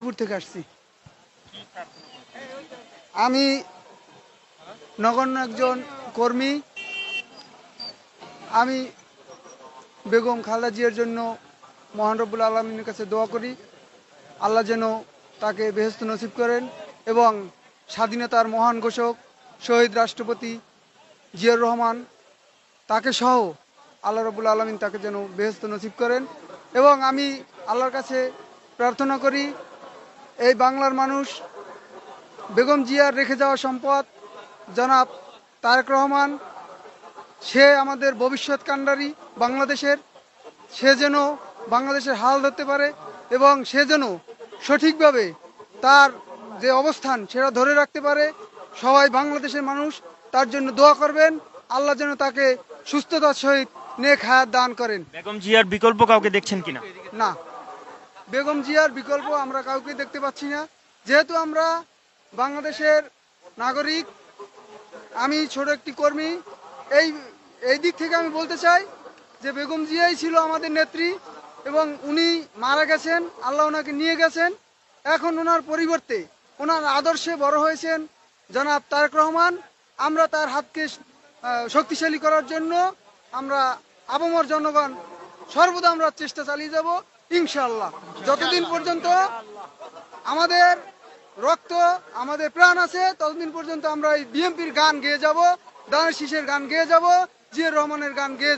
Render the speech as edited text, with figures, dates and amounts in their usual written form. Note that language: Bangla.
পুর থেকে আসছি। আমি নগণ্য একজন কর্মী। আমি বেগম খালেদা জিয়ার জন্য মহান রব্বুল আলমিনের কাছে দোয়া করি, আল্লাহ যেন তাকে বেহেশত নসিব করেন এবং স্বাধীনতার মহান ঘোষক শহীদ রাষ্ট্রপতি জিয়াউর রহমান তাকে সহ আল্লাহ রব্বুল আলমিন তাকে যেন বেহেশত নসিব করেন। এবং আমি আল্লাহর কাছে প্রার্থনা করি এই বাংলার মানুষ বেগম জিয়ার রেখে যাওয়া সম্পদ জনাব তারেক রহমান, সে আমাদের ভবিষ্যৎ কাণ্ডারি বাংলাদেশের, সে যেন বাংলাদেশের হাল ধরতে পারে এবং সে যেন সঠিকভাবে তার যে অবস্থান সেটা ধরে রাখতে পারে। সবাই বাংলাদেশের মানুষ তার জন্য দোয়া করবেন, আল্লাহ যেন তাকে সুস্থতার সহিত নেক হায়াত দান করেন। বেগম জিয়ার বিকল্প কাউকে দেখছেন কিনা? না, বেগম জিয়ার বিকল্প আমরা কাউকে দেখতে পাচ্ছি না। যেহেতু আমরা বাংলাদেশের নাগরিক, আমি ছোট একটি কর্মী, এই এই দিক থেকে আমি বলতে চাই যে বেগম জিয়াই ছিল আমাদের নেত্রী এবং উনি মারা গেছেন, আল্লাহ ওনাকে নিয়ে গেছেন। এখন ওনার পরিবর্তে ওনার আদর্শে বড় হয়েছেন জনাব তারেক রহমান। আমরা তার হাতকে শক্তিশালী করার জন্য আমরা আপামর জনগণ সর্বদা আমরা চেষ্টা চালিয়ে যাব ইনশাআল্লাহ। যতদিন পর্যন্ত আমাদের রক্ত আমাদের প্রাণ আছে ততদিন পর্যন্ত আমরা এই বিএনপির গান গেয়ে যাব, দানের শীষের গান গেয়ে যাব, জিয়াউর রহমানের গান গেয়ে